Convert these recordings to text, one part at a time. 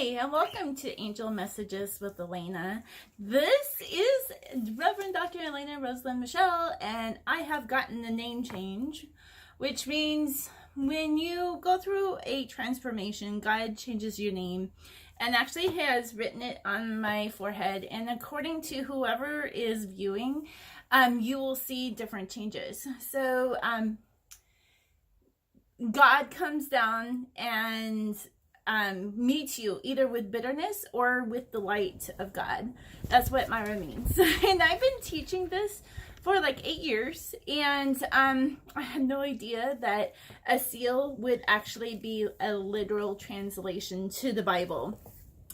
Hi, and welcome to Angel Messages with Elena. This is Reverend Dr. Elena Rosalind Michelle, and I have gotten a name change, which means when you go through a transformation, God changes your name and actually has written it on my forehead. And according to whoever is viewing, you will see different changes. So God comes down and meets you either with bitterness or with the light of God. That's what Myra means. And I've been teaching this for like 8 years, and I had no idea that a seal would actually be a literal translation to the Bible.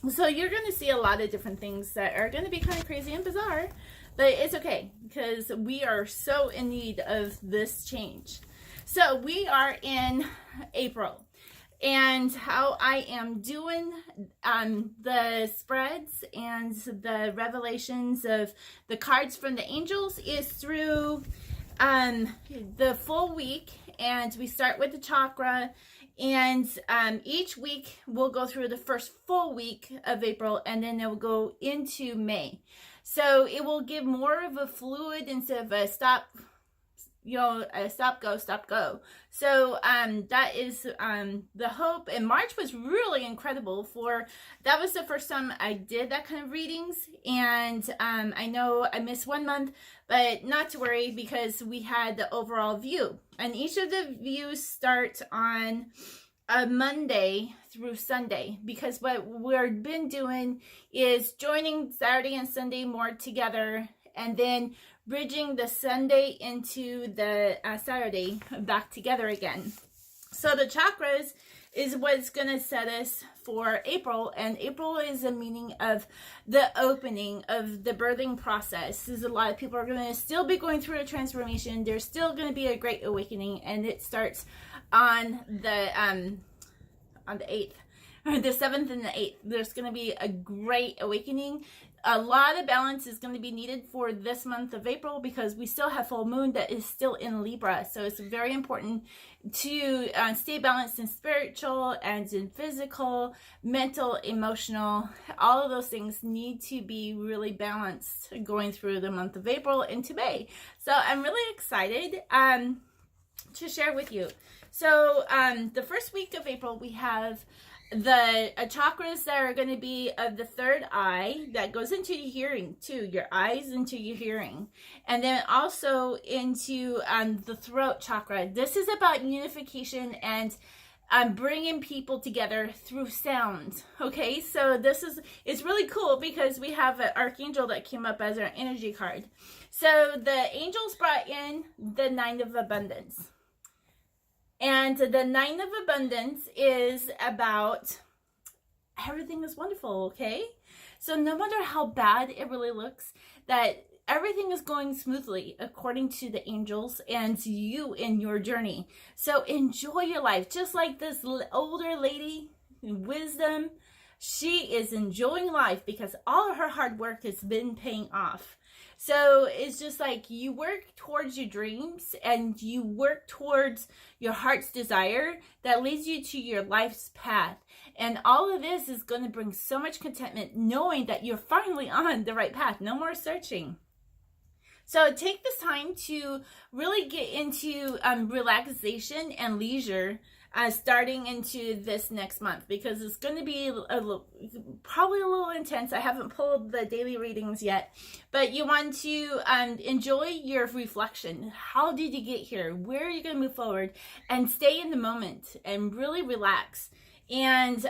So you're going to see a lot of different things that are going to be kind of crazy and bizarre, but it's okay because we are so in need of this change. So we are in April. And how I am doing the spreads and the revelations of the cards from the angels is through the full week. And we start with the chakra. And each week we'll go through the first full week of April, and then it will go into May. So it will give more of a fluid instead of a stop, stop, go. So that is the hope. And March was really incredible. That was the first time I did that kind of readings. And I know I missed 1 month, but not to worry because we had the overall view. And each of the views start on a Monday through Sunday, because what we've been doing is joining Saturday and Sunday more together, and then bridging the Sunday into the Saturday back together again. So the chakras is what's going to set us for April, and April is a meaning of the opening of the birthing process. There's a lot of people are going to still be going through a transformation. There's still going to be a great awakening, and it starts on the 8th, or the 7th and the 8th. There's going to be a great awakening. A lot of balance is going to be needed for this month of April because we still have full moon that is still in Libra. So it's very important to stay balanced in spiritual and in physical, mental, emotional. All of those things need to be really balanced going through the month of April into May. So I'm really excited to share with you. So the first week of April, we have the chakras that are going to be of the third eye that goes into your hearing too, your eyes into your hearing, and then also into the throat chakra. This is about unification and bringing people together through sound. Okay, so it's really cool because we have an archangel that came up as our energy card. So the angels brought in the 9 of abundance. And the 9 of abundance is about everything is wonderful, okay? So no matter how bad it really looks, that everything is going smoothly according to the angels and you in your journey. So enjoy your life. Just like this older lady, wisdom, she is enjoying life because all of her hard work has been paying off. So it's just like you work towards your dreams and you work towards your heart's desire that leads you to your life's path. And all of this is going to bring so much contentment knowing that you're finally on the right path. No more searching. So take this time to really get into relaxation and leisure starting into this next month, because it's going to be probably a little intense. I haven't pulled the daily readings yet, but you want to enjoy your reflection. How did you get here? Where are you going to move forward? And stay in the moment and really relax. And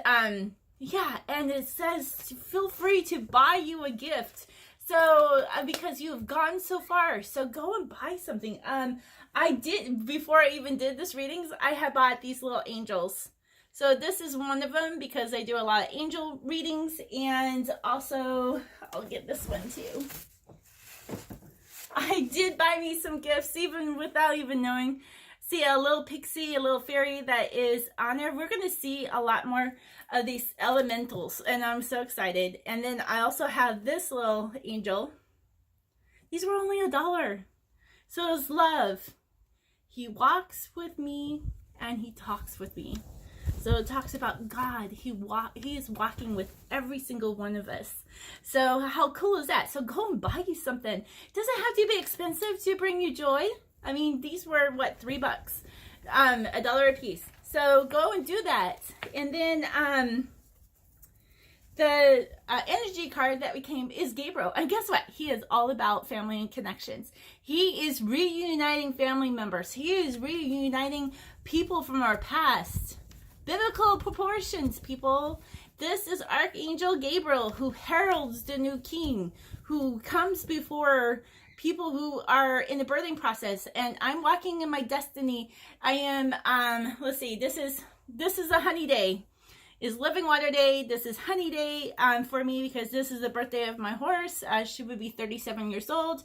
yeah, and it says feel free to buy you a gift. So because you have gone so far, so go and buy something. I did, before I even did this readings, I had bought these little angels. So this is one of them because I do a lot of angel readings, and also I'll get this one too. I did buy me some gifts even without even knowing. See, a little pixie, a little fairy that is on there. We're going to see a lot more of these elementals, and I'm so excited. And then I also have this little angel. These were only $1. So it's love. He walks with me and he talks with me. So So it talks about God. He is walking with every single one of us. So how cool is that? So go and buy you something. It doesn't have to be expensive to bring you joy. I mean, these were what, $3, $1 a piece. So go and do that. And then the energy card that came is Gabriel. And guess what? He is all about family and connections. He is reuniting family members. He is reuniting people from our past. Biblical proportions, people. This is Archangel Gabriel, who heralds the new king, who comes before people who are in the birthing process. And I'm walking in my destiny. I am, let's see, this is a honey day. Is Living Water Day. This is Honey Day for me, because this is the birthday of my horse. She would be 37 years old.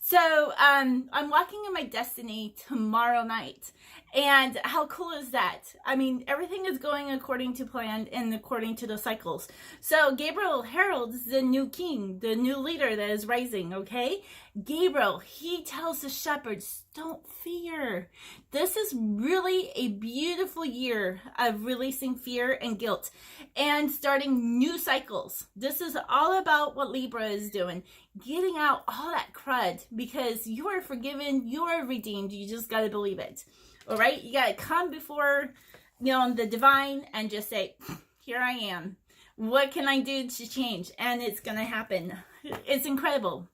So I'm walking in my destiny tomorrow night. And how cool is that? I mean, everything is going according to plan and according to the cycles. So Gabriel heralds the new king, the new leader that is rising, okay? Gabriel, he tells the shepherds, don't fear. This is really a beautiful year of releasing fear and guilt and starting new cycles. This is all about what Libra is doing. Getting out all that crud, because you are forgiven, you are redeemed. You just got to believe it. All right? You got to come before, the divine and just say, here I am. What can I do to change? And it's going to happen. It's incredible.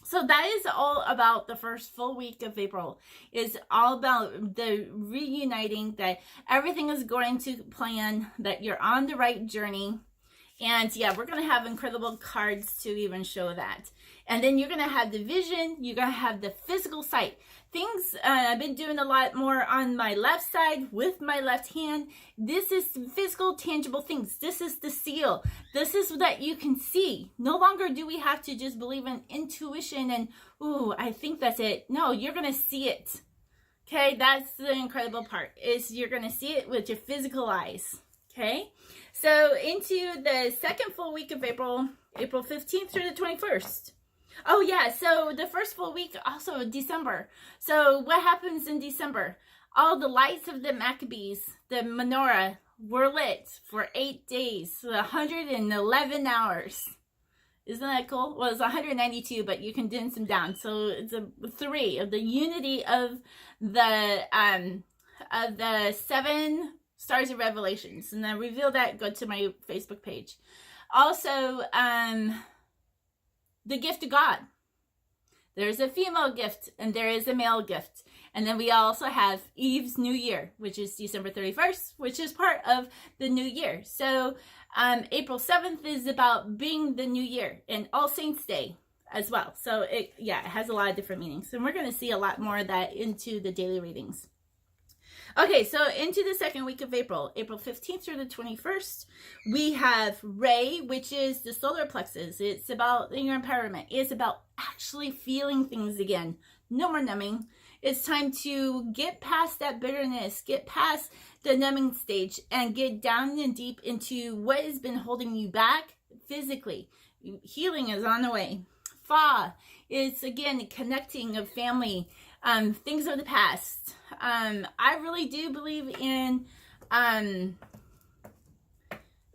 So that is all about the first full week of April. It's all about the reuniting, that everything is going to plan, that you're on the right journey. And yeah, we're going to have incredible cards to even show that. And then you're going to have the vision. You're going to have the physical sight. Things, I've been doing a lot more on my left side with my left hand. This is physical, tangible things. This is the seal. This is that you can see. No longer do we have to just believe in intuition and, ooh, I think that's it. No, you're going to see it. Okay, that's the incredible part, is you're going to see it with your physical eyes. Okay, so into the second full week of April, April 15th through the 21st. Oh yeah, so the first full week, also December. So what happens in December? All the lights of the Maccabees, the menorah, were lit for 8 days, so 111 hours. Isn't that cool? Well, it's 192, but you can condense them down. So it's a 3 of the unity of the 7 stars of revelations. And I reveal that, go to my Facebook page. Also, the gift of God. There's a female gift and there is a male gift. And then we also have Eve's New Year, which is December 31st, which is part of the new year. So April 7th is about being the new year, and All Saints Day as well. So it has a lot of different meanings. And we're going to see a lot more of that into the daily readings. Okay, so into the second week of April, April 15th through the 21st, we have Ray, which is the solar plexus. It's about your empowerment. It's about actually feeling things again. No more numbing. It's time to get past that bitterness, get past the numbing stage, and get down and deep into what has been holding you back physically. Healing is on the way. Fa is, again, connecting of family, things of the past. I really do believe in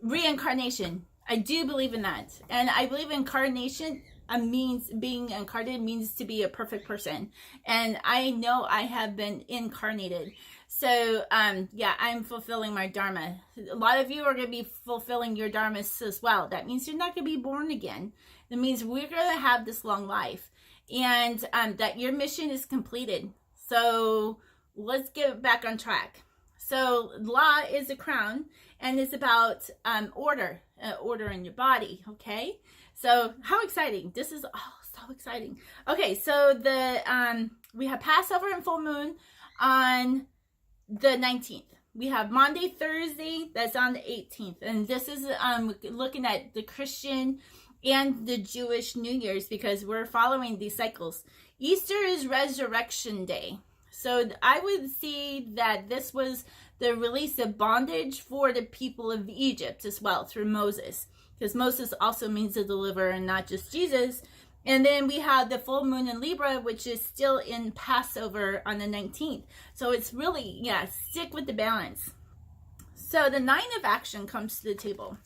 reincarnation. I do believe in that. And I believe incarnation means being incarnated means to be a perfect person. And I know I have been incarnated. So, I'm fulfilling my dharma. A lot of you are going to be fulfilling your dharmas as well. That means you're not going to be born again. That means we're going to have this long life. And that your mission is completed. So let's get back on track. So La is a crown, and it's about order in your body. Okay, so how exciting! This is so exciting. Okay, so the we have Passover and full moon on the 19th. We have Monday, Thursday, that's on the 18th, and this is looking at the Christian and the Jewish New Year's, because we're following these cycles. Easter is Resurrection Day. So I would see that this was the release of bondage for the people of Egypt as well, through Moses. Because Moses also means the deliverer and not just Jesus. And then we have the full moon in Libra, which is still in Passover on the 19th. So it's really, stick with the balance. So the 9 of action comes to the table.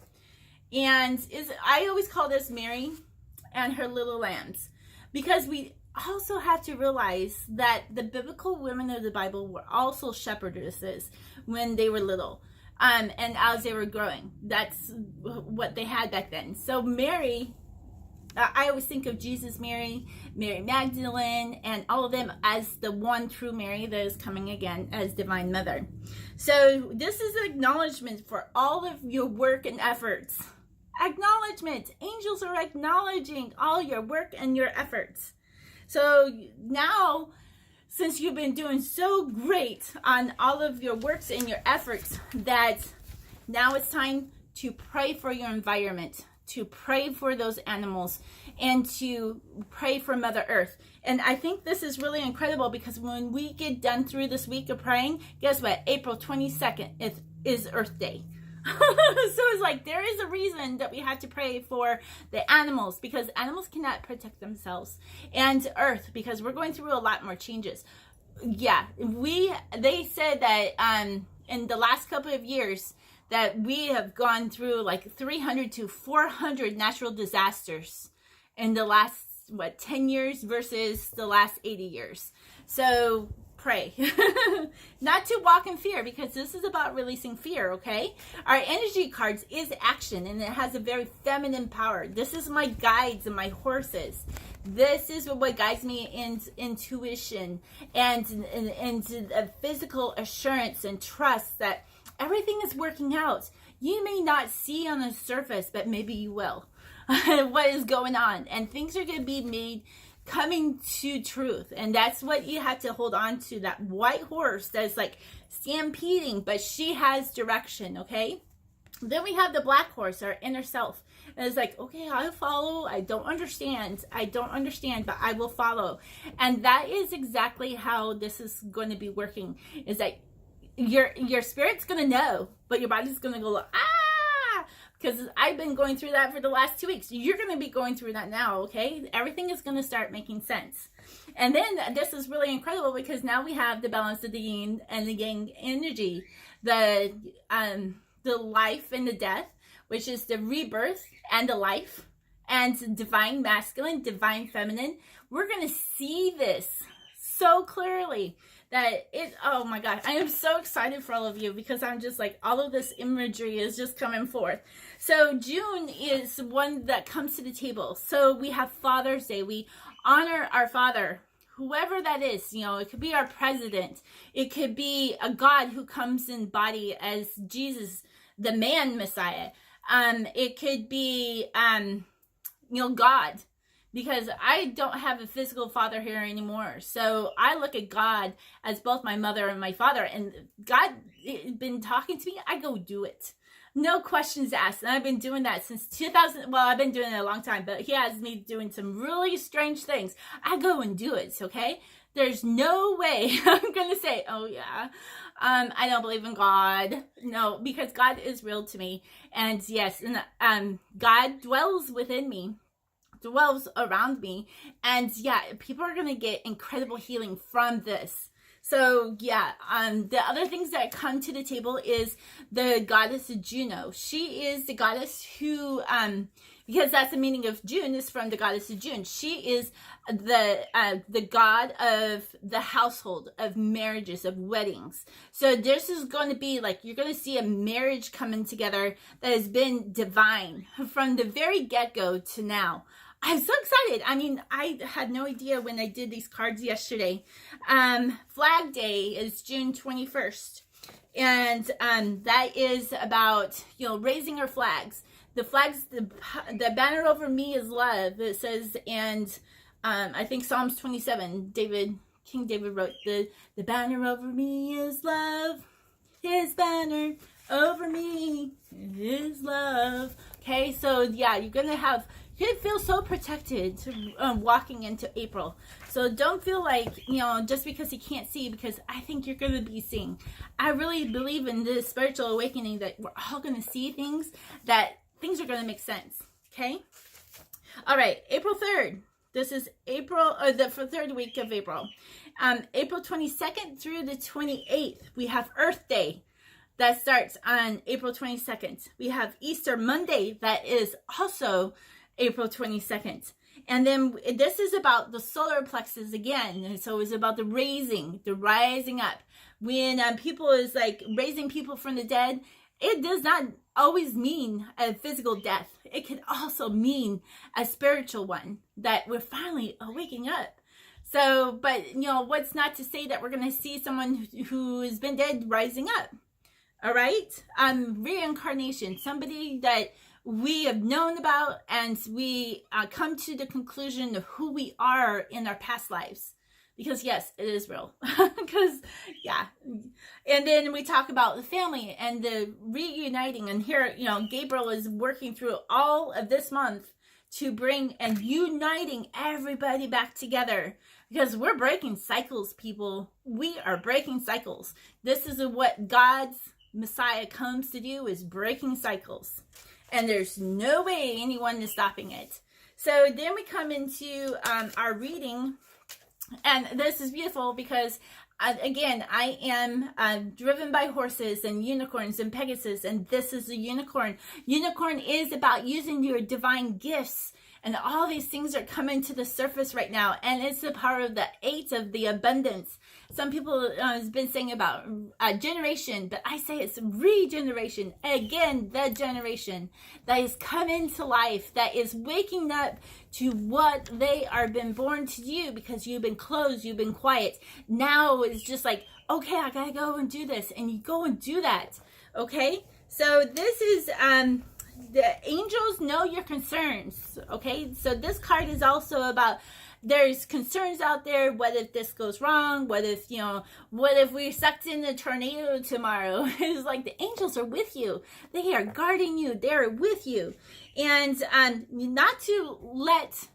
And I always call this Mary and her little lambs. Because we also have to realize that the biblical women of the Bible were also shepherdesses when they were little. And as they were growing. That's what they had back then. So Mary, I always think of Jesus, Mary Magdalene, and all of them as the one true Mary that is coming again as Divine Mother. So this is an acknowledgement for all of your work and efforts. Acknowledgement. Angels are acknowledging all your work and your efforts. So now, since you've been doing so great on all of your works and your efforts, that now it's time to pray for your environment, to pray for those animals, and to pray for Mother Earth. And I think this is really incredible because when we get done through this week of praying, guess what? April 22nd is Earth Day. So it's like there is a reason that we have to pray for the animals, because animals cannot protect themselves, and Earth, because we're going through a lot more changes. Yeah, they said that in the last couple of years that we have gone through like 300 to 400 natural disasters in the last 10 years versus the last 80 years. So pray. Not to walk in fear, because this is about releasing fear, okay? Our energy cards is action, and it has a very feminine power. This is my guides and my horses. This is what guides me in intuition and a physical assurance and trust that everything is working out. You may not see on the surface, but maybe you will. What is going on, and things are going to be made coming to truth. And that's what you have to hold on to, that white horse that's like stampeding, but she has direction, okay? Then we have the black horse, our inner self. And it's like, okay, I'll follow. I don't understand, but I will follow. And that is exactly how this is going to be working, is that your spirit's going to know, but your body's going to go, because I've been going through that for the last 2 weeks. You're going to be going through that now, okay? Everything is going to start making sense. And then this is really incredible, because now we have the balance of the yin and the yang energy, the life and the death, which is the rebirth and the life, and divine masculine, divine feminine. We're going to see this so clearly that oh my God, I am so excited for all of you, because I'm just like, all of this imagery is just coming forth. So June is one that comes to the table. So we have Father's Day. We honor our father, whoever that is. You know, it could be our president. It could be a God who comes in body as Jesus, the man Messiah. It could be, God. Because I don't have a physical father here anymore. So I look at God as both my mother and my father. And God has been talking to me. I go do it. No questions asked. And I've been doing that since 2000. Well, I've been doing it a long time. But he has me doing some really strange things. I go and do it, okay? There's no way I'm going to say, oh yeah, I don't believe in God. No, because God is real to me. And yes, and God dwells within me. Dwells around me, and yeah, people are gonna get incredible healing from this. So yeah, the other things that come to the table is the goddess Juno. She is the goddess who, because that's the meaning of June, is from the goddess of June. She is the god of the household, of marriages, of weddings. So this is going to be like, you're going to see a marriage coming together that has been divine from the very get-go to now. I'm so excited. I mean, I had no idea when I did these cards yesterday. Flag Day is June 21st. And that is about, raising our flags. The flags, the banner over me is love. It says, and I think Psalms 27, King David wrote, the banner over me is love. His banner over me is love. Okay, so yeah, you're going to feel so protected walking into April. So don't feel like, just because you can't see, because I think you're going to be seeing. I really believe in this spiritual awakening that we're all going to see things, that things are going to make sense. Okay? All right, April 3rd. This is the third week of April. April 22nd through the 28th, we have Earth Day. that starts on April 22nd. We have Easter Monday that is also April 22nd. And then this is about the solar plexus again. And so it's about the rising up. When people is like raising people from the dead, it does not always mean a physical death. It can also mean a spiritual one, that we're finally waking up. So, but what's not to say that we're going to see someone who has been dead rising up. All right. Reincarnation, somebody that we have known about, and we come to the conclusion of who we are in our past lives. Because yes, it is real. Because yeah. And then we talk about the family and the reuniting. And here, Gabriel is working through all of this month to bring and uniting everybody back together. Because we're breaking cycles, people. We are breaking cycles. This is what God's Messiah comes to do, is breaking cycles. And there's no way anyone is stopping it. So then we come into our reading. And this is beautiful because, again, I am driven by horses and unicorns and Pegasus. And this is a unicorn. Unicorn is about using your divine gifts. And all these things are coming to the surface right now. And it's the power of the 8 of the abundance. Some people have been saying about generation, but I say it's regeneration. Again, the generation that is coming to life, that is waking up to what they are been born to do, because you've been closed, you've been quiet. Now it's just like, okay, I gotta go and do this. And you go and do that. Okay? So this is... the angels know your concerns. Okay, so this card is also about, there's concerns out there. What if this goes wrong? What if we're sucked in a tornado tomorrow? It's like the angels are with you. They are guarding you. They're with you. And not to let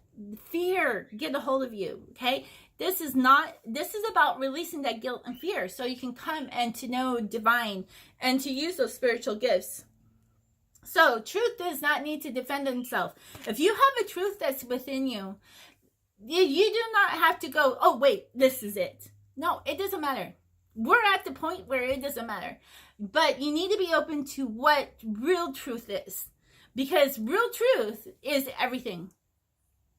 fear get a hold of you. Okay, this is about releasing that guilt and fear, so you can come and to know divine and to use those spiritual gifts. So truth does not need to defend itself. If you have a truth that's within you, you do not have to go, oh, wait, this is it. No, it doesn't matter. We're at the point where it doesn't matter. But you need to be open to what real truth is. Because real truth is everything.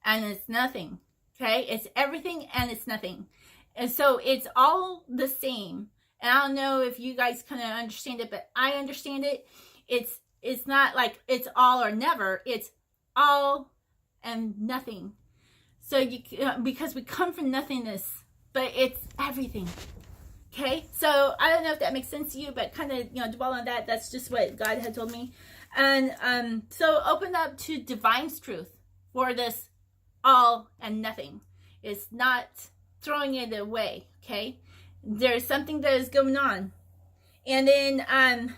And it's nothing. Okay? It's everything and it's nothing. And so it's all the same. And I don't know if you guys kind of understand it, but I understand it. It's not like it's all or never. It's all and nothing. So because we come from nothingness, but it's everything. Okay? So I don't know if that makes sense to you, but kind of, dwell on that. That's just what God had told me. And so open up to divine's truth for this all and nothing. It's not throwing it away. Okay? There's something that is going on. And then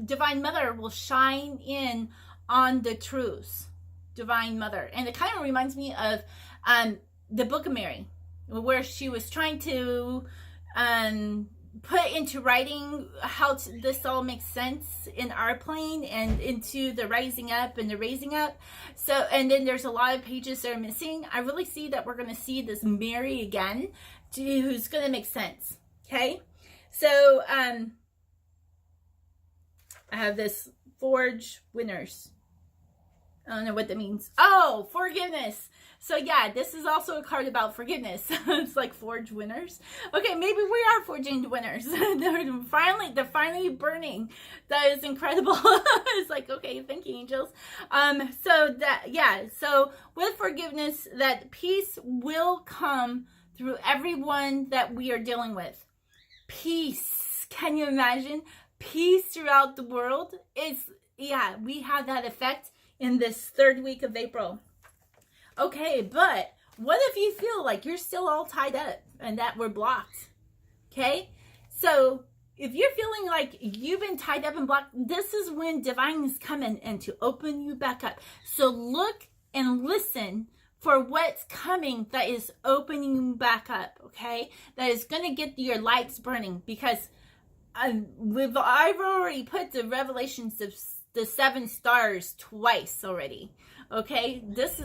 Divine Mother will shine in on the truths. Divine Mother. And it kind of reminds me of the Book of Mary, where she was trying to put into writing how this all makes sense in our plane and into the rising up and the raising up. So, and then there's a lot of pages that are missing. I really see that we're going to see this Mary again, who's going to make sense. Okay? So, I have this Forge Winners. I don't know what that means. Oh, forgiveness. So yeah, this is also a card about forgiveness. It's like Forge Winners. Okay, maybe we are forging winners. they're finally burning. That is incredible. It's like, okay, thank you, angels. So with forgiveness, that peace will come through everyone that we are dealing with. Peace. Can you imagine? Peace throughout the world. We have that effect in this 3rd week of April. Okay, but what if you feel like you're still all tied up and that we're blocked? Okay, so if you're feeling like you've been tied up and blocked, this is when divine is coming and to open you back up. So look and listen for what's coming that is opening you back up. Okay, that is going to get your lights burning, because I've already put the revelations of the 7 stars twice already. Okay, this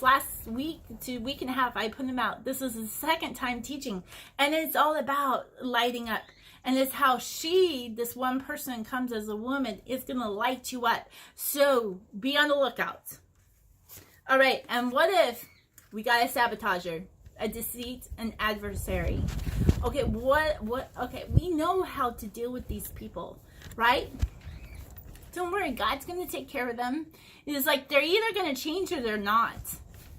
last week to week and a half I put them out. This is the 2nd time teaching, and it's all about lighting up. And it's how this one person comes as a woman, is going to light you up. So be on the lookout. All right. And what if we got a sabotager, a deceit, an adversary? Okay. Okay. We know how to deal with these people, right? Don't worry. God's going to take care of them. It's like they're either going to change or they're not.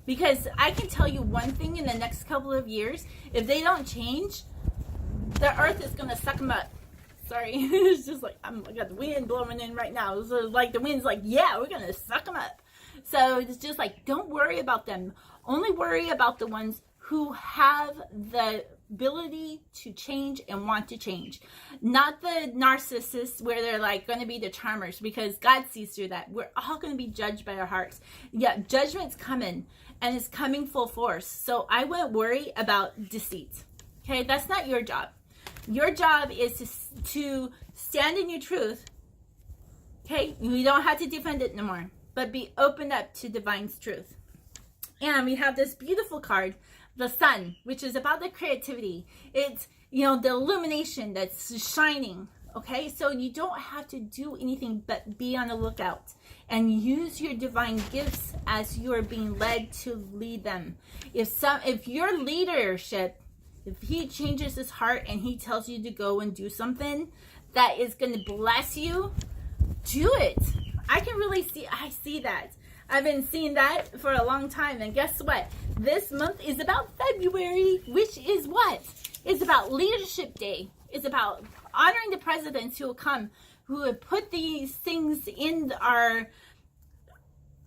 Because I can tell you one thing, in the next couple of years, if they don't change, the earth is going to suck them up. Sorry. It's just like, I got the wind blowing in right now. So like the wind's like, yeah, we're going to suck them up. So it's just like, don't worry about them. Only worry about the ones who have the ability to change and want to change. Not the narcissists where they're like going to be the charmers, because God sees through that. We're all going to be judged by our hearts. Yeah, judgment's coming, and it's coming full force. So I wouldn't worry about deceit. Okay, that's not your job. Your job is to stand in your truth. Okay, you don't have to defend it no more, but be opened up to divine's truth. And we have this beautiful card, the sun, which is about the creativity. It's, the illumination that's shining. Okay, so you don't have to do anything but be on the lookout and use your divine gifts as you are being led to lead them. If your leadership, if he changes his heart and he tells you to go and do something that is going to bless you, do it. I see that. I've been seeing that for a long time. And guess what? This month is about February, which is what? It's about Leadership Day. It's about honoring the presidents who will come, who have put these things in our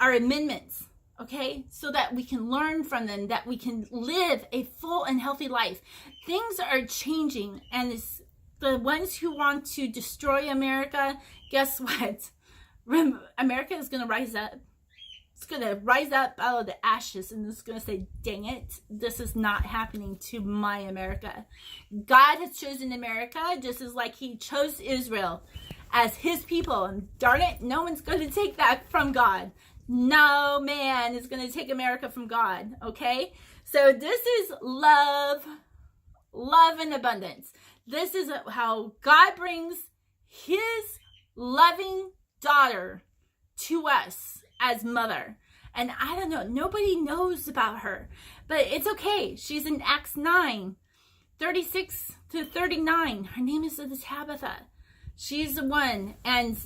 amendments, okay? So that we can learn from them, that we can live a full and healthy life. Things are changing, and it's the ones who want to destroy America, guess what? America is going to rise up. It's going to rise up out of the ashes, and it's going to say, dang it, this is not happening to my America. God has chosen America just as like he chose Israel as his people. And darn it, no one's going to take that from God. No man is going to take America from God, okay? So this is love and abundance. This is how God brings his loving daughter to us as mother. And I don't know, nobody knows about her, but it's okay. She's in Acts 9, 36 to 39. Her name is Tabitha. She's the one. And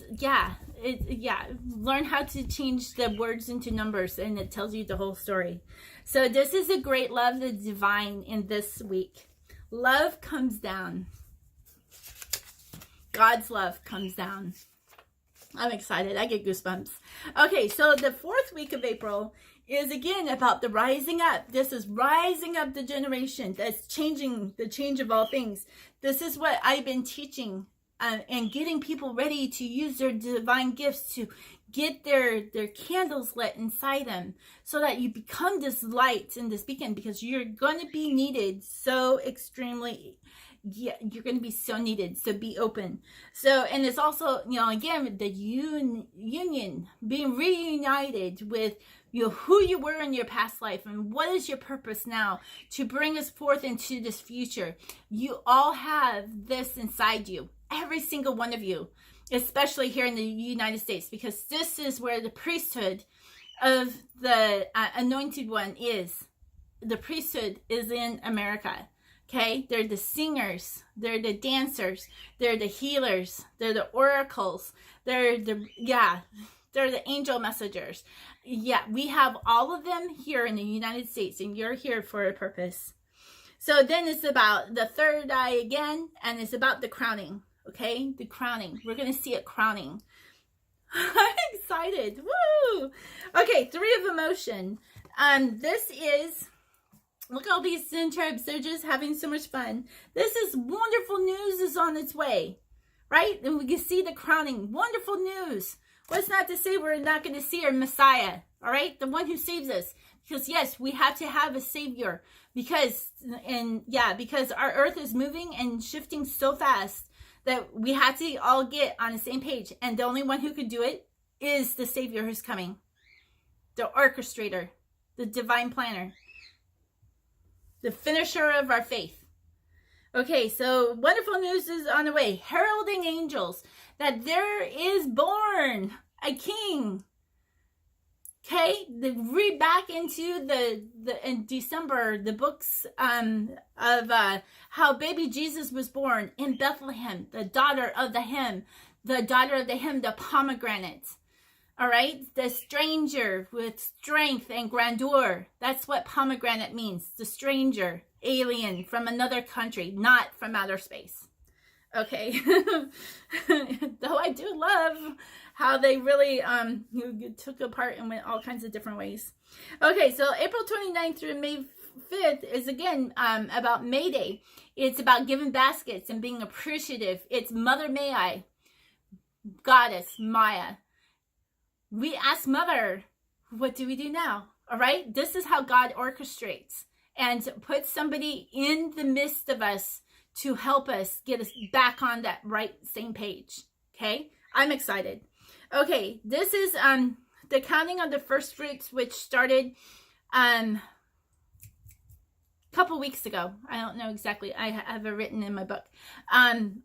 learn how to change the words into numbers, and it tells you the whole story. So this is a great love, the divine in this week. Love comes down. God's love comes down. I'm excited. I get goosebumps. Okay, so the fourth week of April is again about the rising up. This is rising up the generation that's changing, the change of all things. This is what I've been teaching and getting people ready to use their divine gifts to get their candles lit inside them, so that you become this light in this beacon, because you're going to be needed so extremely. Yeah, you're going to be so needed. So be open. So, and it's also, again, the union, being reunited with who you were in your past life and what is your purpose now to bring us forth into this future. You all have this inside you, every single one of you, especially here in the United States, because this is where the priesthood of the anointed one is. The priesthood is in America. Okay, they're the singers, they're the dancers, they're the healers, they're the oracles, they're the angel messengers. Yeah, we have all of them here in the United States, and you're here for a purpose. So then it's about the third eye again, and it's about the crowning. Okay, the crowning. We're going to see it crowning. I'm excited. Woo! Okay, 3 of emotion. This is... Look at all these Zen tribes. They're just having so much fun. This is wonderful news is on its way, right? And we can see the crowning. Wonderful news. What's not to say we're not going to see our Messiah, all right? The one who saves us. Because, yes, we have to have a Savior. Because our earth is moving and shifting so fast that we have to all get on the same page. And the only one who could do it is the Savior who's coming. The orchestrator. The divine planner. The finisher of our faith. Okay, so wonderful news is on the way. Heralding angels that there is born a king. Okay, read back into in December the books of how baby Jesus was born in Bethlehem, the daughter of the hymn, the pomegranate. All right, the stranger with strength and grandeur. That's what pomegranate means. The stranger, alien from another country, not from outer space. Okay, though I do love how they really took apart and went all kinds of different ways. Okay, so April 29th through May 5th is again about May Day. It's about giving baskets and being appreciative. It's Mother May I, Goddess Maya. We ask Mother, what do we do now? All right, this is how God orchestrates and puts somebody in the midst of us to help us get us back on that right same page. Okay, I'm excited. Okay, this is the counting of the first fruits, which started a couple weeks ago. I don't know exactly. I have it written in my book.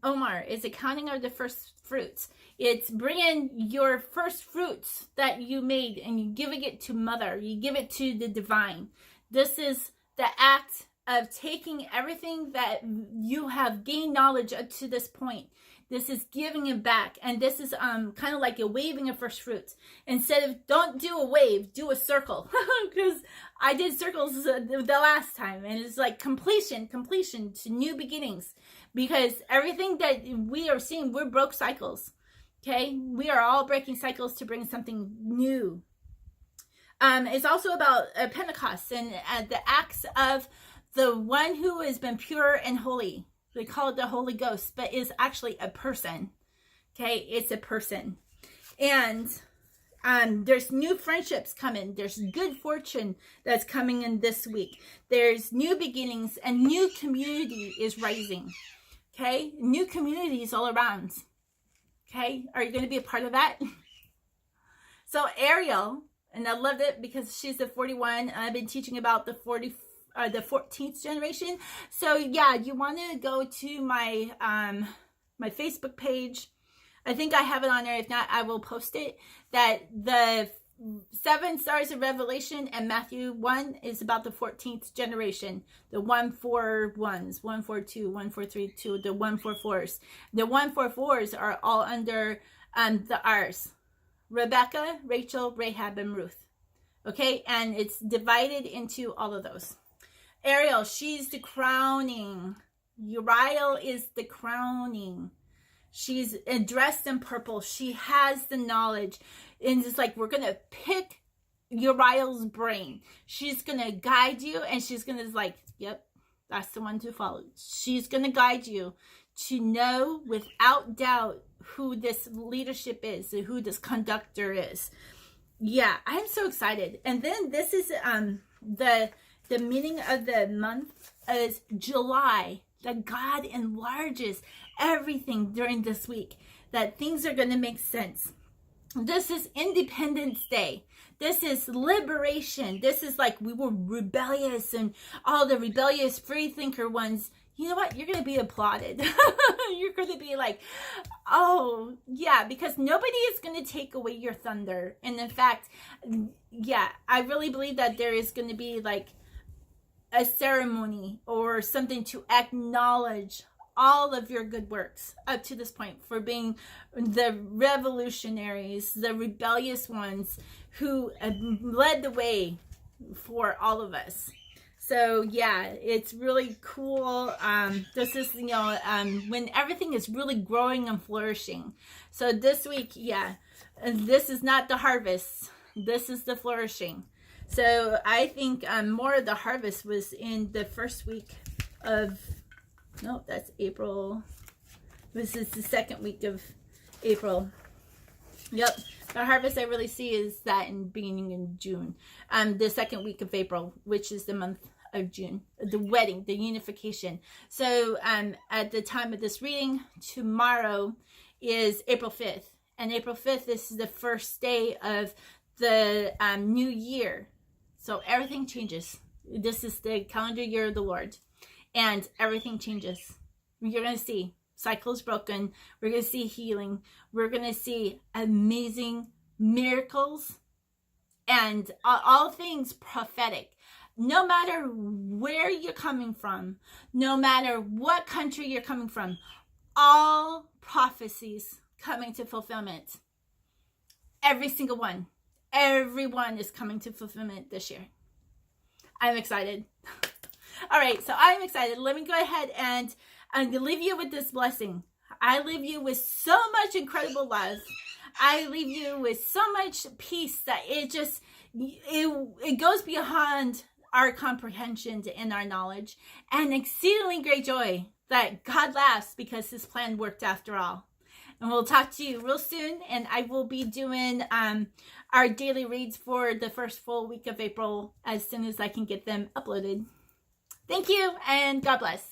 Omar is the counting of the first fruits. It's bringing your first fruits that you made and you giving it to Mother. You give it to the divine. This is the act of taking everything that you have gained knowledge up to this point. This is giving it back. And this is kind of like a waving of first fruits. Instead of, don't do a wave, do a circle. Because I did circles the last time. And it's like completion to new beginnings. Because everything that we are seeing, we're broke cycles. Okay? We are all breaking cycles to bring something new. It's also about Pentecost and the acts of the one who has been pure and holy. They call it the Holy Ghost, but is actually a person. Okay, it's a person. And there's new friendships coming. There's good fortune that's coming in this week. There's new beginnings and new community is rising. Okay, new communities all around. Okay, are you going to be a part of that? So Ariel, and I loved it because she's the 41, and I've been teaching about the 14th generation. So yeah, you want to go to my my Facebook page. I think I have it on there. If not, I will post it. That the 7 stars of Revelation and Matthew 1 is about the 14th generation. The 141s, 142, 143, the 144s. The 144s are all under the R's. Rebecca, Rachel, Rahab, and Ruth. Okay, and it's divided into all of those. Ariel, she's the crowning. Uriel is the crowning. She's dressed in purple. She has the knowledge. And it's like, we're going to pick Uriel's brain. She's going to guide you. And she's going to like, yep, that's the one to follow. She's going to guide you to know without doubt who this leadership is, who this conductor is. Yeah, I'm so excited. And then this is the meaning of the month is July, that God enlarges everything during this week, that things are going to make sense. This is Independence Day. This is liberation. This is like we were rebellious and all the rebellious free thinker ones. You know what? You're going to be applauded. You're going to be like, oh, yeah, because nobody is going to take away your thunder. And in fact, yeah, I really believe that there is going to be like a ceremony or something to acknowledge all of your good works up to this point for being the revolutionaries, the rebellious ones who led the way for all of us. So yeah, it's really cool. This is, when everything is really growing and flourishing. So this week, yeah, this is not the harvest. This is the flourishing. So I think more of the harvest was in the first week of, no, that's April. This is the second week of April. Yep. The harvest I really see is that in beginning in June. The second week of April, which is the month of June. The wedding, the unification. So at the time of this reading, tomorrow is April 5th. And April 5th is the first day of the new year. So everything changes. This is the calendar year of the Lord. and everything changes. You're going to see cycles broken. We're going to see healing. We're going to see amazing miracles and all things prophetic. No matter where you're coming from, no matter what country you're coming from, all prophecies coming to fulfillment. Every single one. Everyone is coming to fulfillment this year. I'm excited. All right, so I'm excited. Let me go ahead and I'm going to leave you with this blessing. I leave you with so much incredible love. I leave you with so much peace that it goes beyond our comprehension and our knowledge, and exceedingly great joy that God laughs because his plan worked after all. And we'll talk to you real soon, and I will be doing our daily reads for the first full week of April as soon as I can get them uploaded. Thank you, and God bless.